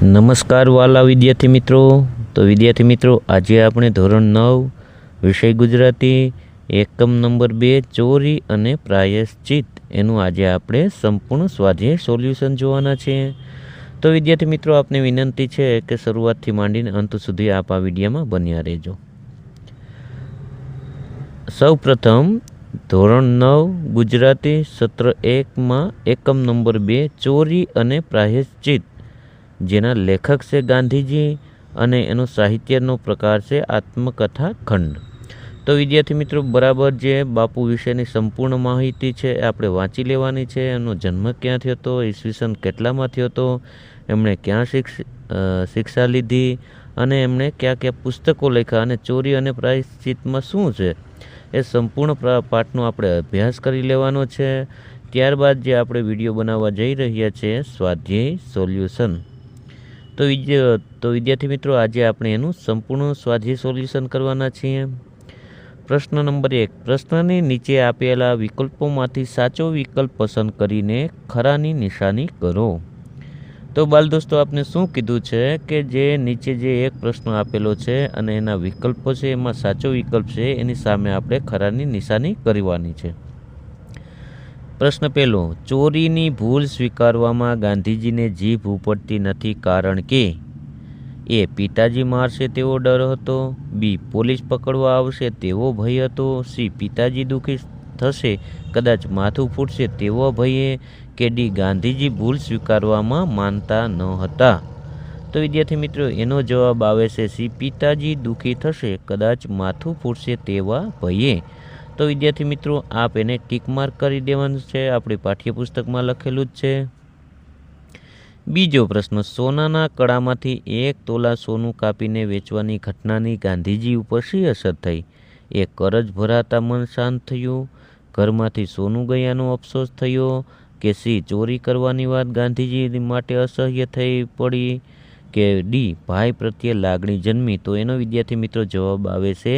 નમસ્કાર વાલા વિદ્યાર્થી મિત્રો. તો વિદ્યાર્થી મિત્રો, આજે આપણે ધોરણ 9 વિષય ગુજરાતી એકમ નંબર 2 ચોરી અને પ્રાયશ્ચિત એનું આજે આપણે સંપૂર્ણ સ્વાધ્યાય સોલ્યુશન જોવાના છે. તો વિદ્યાર્થી મિત્રો, આપને વિનંતી છે કે શરૂઆતથી માંડીને અંત સુધી આપ આ વિડીયોમાં બન્યા રહેજો. સૌ પ્રથમ ધોરણ 9 ગુજરાતી સત્ર 1માં એકમ નંબર 2 ચોરી અને પ્રાયશ્ચિત, જેના લેખક છે ગાંધીજી અને એનો સાહિત્યનો પ્રકાર છે આત્મકથા ખંડ. તો વિદ્યાર્થી મિત્રો, બરાબર જે બાપુ વિશેની સંપૂર્ણ માહિતી છે એ આપણે વાંચી લેવાની છે. એનો જન્મ ક્યાં થયો હતો, ઈસવીસન કેટલામાં થયો હતો, એમણે ક્યાં શિક્ષા લીધી અને એમણે કયા કયા પુસ્તકો લખ્યા અને ચોરી અને પ્રાયશ્ચિતમાં શું છે એ સંપૂર્ણ પાઠનો આપણે અભ્યાસ કરી લેવાનો છે. ત્યારબાદ જે આપણે વિડીયો બનાવવા જઈ રહ્યા છીએ સ્વાધ્યાય સોલ્યુશન. તો વિદ્યાર્થી મિત્રો, આજે આપણે એનું સંપૂર્ણ સ્વાધ્યાય સોલ્યુશન કરવાના છીએ. પ્રશ્ન નંબર 1. પ્રશ્નની નીચે આપેલા વિકલ્પોમાંથી સાચો વિકલ્પ પસંદ કરીને ખરાની નિશાની કરો. તો બાલ દોસ્તો, આપને શું કીધું છે કે જે નીચે જે એક પ્રશ્ન આપેલો છે અને એના વિકલ્પો છે, એમાં સાચો વિકલ્પ છે એની સામે આપણે ખરાની નિશાની કરવાની છે. પ્રશ્ન પહેલો, ચોરીની ભૂલ સ્વીકારવામાં ગાંધીજીને જીભ ઉપડતી નથી કારણ કે એ. પિતાજી મારશે તેવો ડર હતો, બી. પોલીસ પકડવા આવશે તેવો ભય હતો, સી. પિતાજી દુઃખી થશે કદાચ માથું ફૂટશે તેવો ભયે, કે ડી. ગાંધીજી ભૂલ સ્વીકારવામાં માનતા ન હતા. તો વિદ્યાર્થી મિત્રો, એનો જવાબ આવે છે સી. પિતાજી દુઃખી થશે કદાચ માથું ફૂટશે તેવા ભયે. તો વિદ્યાર્થી મિત્રો, આપ એને ટીક માર્ક કરી દેવાનું છે, આપણી પાઠ્યપુસ્તકમાં લખેલું જ છે. બીજો પ્રશ્ન, સોનાના કડામાંથી 1 તોલા સોનું કાપીને વેચવાની ઘટનાની ગાંધીજી ઉપર શી અસર થઈ? એ. કરજ ભરાતા મન શાંત થયું, ઘરમાંથી સોનું ગયાનો અફસોસ થયો, કે સી. ચોરી કરવાની વાત ગાંધીજી માટે અસહ્ય થઈ પડી, કે ડી. ભાઈ પ્રત્યે લાગણી જન્મી. તો એનો વિદ્યાર્થી મિત્રો જવાબ આવે છે,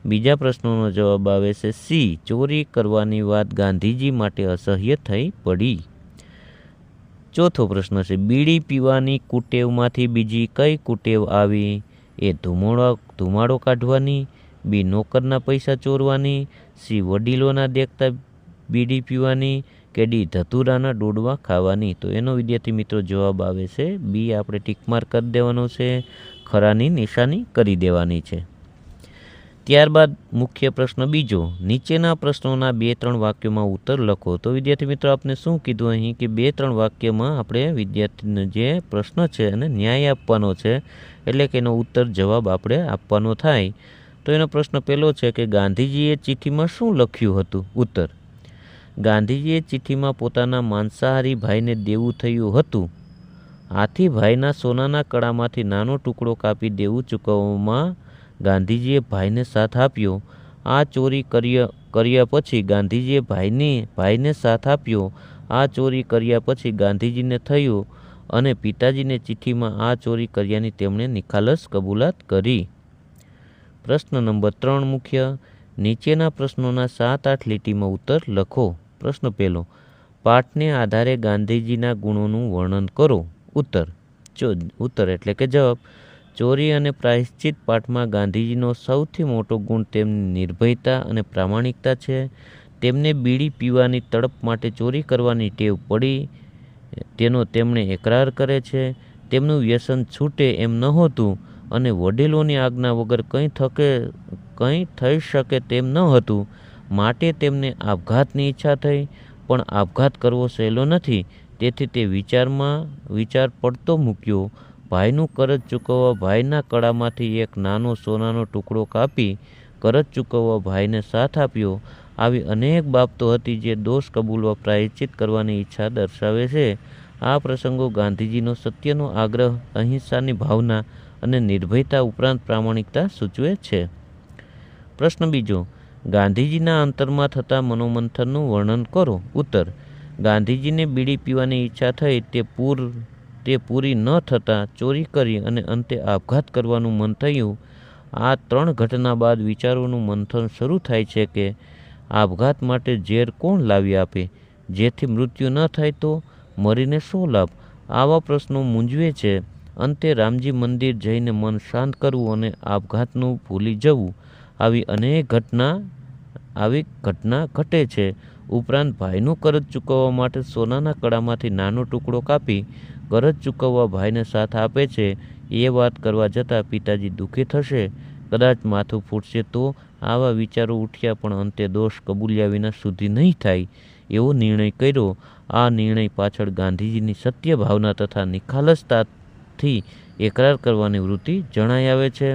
બીજા પ્રશ્નોનો જવાબ આવે છે સી. ચોરી કરવાની વાત ગાંધીજી માટે અસહ્ય થઈ પડી. ચોથો પ્રશ્ન છે, બીડી પીવાની કુટેવમાંથી બીજી કઈ કુટેવ આવી? એ. ધુમાડો કાઢવાની, બી. નોકરના પૈસા ચોરવાની, સી. વડીલોના દેખતા બીડી પીવાની, કે ડી. ધતુરાના ડોડવા ખાવાની. તો એનો વિદ્યાર્થી મિત્રો જવાબ આવે છે બી. આપણે ટીક માર્ક કરી દેવાનો છે, ખરાની નિશાની કરી દેવાની છે. ત્યારબાદ મુખ્ય પ્રશ્ન બીજો, નીચેના પ્રશ્નોના 2-3 વાક્યોમાં ઉત્તર લખો. તો વિદ્યાર્થી મિત્રો, આપણે શું કીધું અહીં કે 2-3 વાક્યમાં આપણે વિદ્યાર્થીને જે પ્રશ્ન છે અને ન્યાય આપવાનો છે, એટલે કે એનો ઉત્તર જવાબ આપણે આપવાનો થાય. તો એનો પ્રશ્ન પહેલો છે કે ગાંધીજીએ ચિઠ્ઠીમાં શું લખ્યું હતું? ઉત્તર, ગાંધીજીએ ચિઠ્ઠીમાં પોતાના માંસાહારી ભાઈને દેવું થયું હતું, આથી ભાઈના સોનાના કડામાંથી નાનો ટુકડો કાપી દેવું ચૂકવવામાં ગાંધીજીએ ભાઈને સાથ આપ્યો. આ ચોરી કર્યા પછી ગાંધીજીએ ભાઈને સાથ આપ્યો. આ ચોરી કર્યા પછી ગાંધીજીને થયું અને પિતાજીને ચિઠ્ઠીમાં આ ચોરી કર્યાની તેમણે નિખાલસ કબૂલાત કરી. પ્રશ્ન નંબર 3 મુખ્ય, નીચેના પ્રશ્નોના 7-8 લીટીમાં ઉત્તર લખો. પ્રશ્ન પહેલો, પાઠને આધારે ગાંધીજીના ગુણોનું વર્ણન કરો. ઉત્તર એટલે કે જવાબ, ચોરી અને પ્રાયશ્ચિત પાઠમાં ગાંધીજીનો સૌથી મોટો ગુણ તેમની નિર્ભયતા અને પ્રામાણિકતા છે. તેમને બીડી પીવાની તડપ માટે ચોરી કરવાની ટેવ પડી તેનો તેમણે એકરાર કરે છે. તેમનું વ્યસન છૂટે એમ નહોતું અને વડીલોની આજ્ઞા વગર કંઈ થઈ શકે તેમ ન હતું. માટે તેમને આપઘાતની ઈચ્છા થઈ, પણ આપઘાત કરવો સહેલો નથી, તેથી તે વિચાર પડતો મૂક્યો. ભાઈનું કરજ ચૂકવવા ભાઈના કડામાંથી એક નાનો સોનાનો ટુકડો કાપી કરજ ચૂકવવા ભાઈને સાથ આપ્યો. આવી અનેક બાબતો હતી જે દોષ કબૂલવા પ્રાયશ્ચિત કરવાની ઈચ્છા દર્શાવે છે. આ પ્રસંગો ગાંધીજીનો સત્યનો આગ્રહ, અહિંસાની ભાવના અને નિર્ભયતા ઉપરાંત પ્રામાણિકતા સૂચવે છે. પ્રશ્ન બીજો, ગાંધીજીના અંતરમાં થતા મનોમંથનનું વર્ણન કરો. ઉત્તર, ગાંધીજીને બીડી પીવાની ઈચ્છા થઈ તે પૂરી ન થતાં ચોરી કરી અને અંતે આપઘાત કરવાનું મન થયું. આ 3 ઘટના બાદ વિચારોનું મંથન શરૂ થાય છે કે આપઘાત માટે ઝેર કોણ લાવી આપે? જેથી મૃત્યુ ન થાય તો મરીને શો લાભ? આવા પ્રશ્નો મૂંઝવે છે. અંતે રામજી મંદિર જઈને મન શાંત કરવું અને આપઘાતનું ભૂલી જવું, આવી અનેક ઘટના ઘટે છે. ઉપરાંત ભાઈનું કરજ ચૂકવવા માટે સોનાના કડામાંથી નાનો ટુકડો કાપી કરજ ચૂકવવા ભાઈને સાથ આપે છે. એ વાત કરવા જતાં પિતાજી દુઃખી થશે, કદાચ માથું ફૂટશે તો આવા વિચારો ઉઠ્યા, પણ અંતે દોષ કબૂલ્યા વિના શુદ્ધિ નહીં થાય એવો નિર્ણય કર્યો. આ નિર્ણય પાછળ ગાંધીજીની સત્ય ભાવના તથા નિખાલસતાથી એકરાર કરવાની વૃત્તિ જણાઈ આવે છે.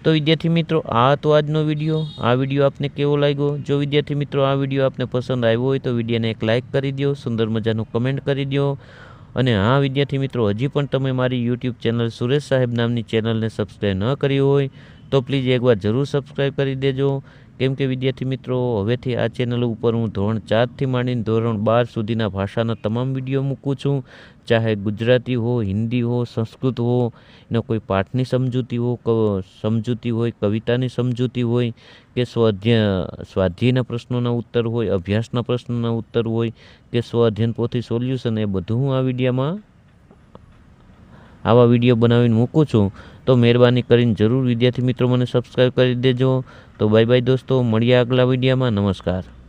તો વિદ્યાર્થી મિત્રો, આ તો આજનો વિડીયો. આ વિડીયો આપને કેવો લાગ્યો? જો વિદ્યાર્થી મિત્રો આ વિડીયો આપને પસંદ આવ્યો હોય તો વિડીયોને એક લાઇક કરી દો, સુંદર મજાનું કમેન્ટ કરી દો. અને હા વિદ્યાર્થી મિત્રો, હજી પણ તમે મારી યુટ્યુબ ચેનલ સુરેશ સાહેબ નામની ચેનલને સબસ્ક્રાઈબ ન કરી હોય તો પ્લીઝ એકવાર જરૂર સબસ્ક્રાઈબ કરી દેજો. કેમ કે વિદ્યાર્થી મિત્રો, હવેથી આ ચેનલ ઉપર હું ધોરણ 4થી માંડીને ધોરણ 12 સુધીના ભાષાના તમામ વિડીયો મૂકું છું. ચાહે ગુજરાતી હો, હિન્દી હો, સંસ્કૃત હો, એનો કોઈ પાઠની સમજૂતી હોય, કવિતાની સમજૂતી હોય કે સ્વાધ્યાયના પ્રશ્નોના ઉત્તર હોય, અભ્યાસના પ્રશ્નોના ઉત્તર હોય કે સ્વઅધ્યયન પોથી સોલ્યુશન, એ બધું હું આ વિડીયોમાં આવા વિડીયો બનાવીને મૂકું છું. તો મહેરબાની કરીને જરૂર વિદ્યાર્થી મિત્રો મને સબસ્ક્રાઈબ કરી દેજો. તો બાય બાય દોસ્તો, મળીએ આગલા વિડીયોમાં. નમસ્કાર.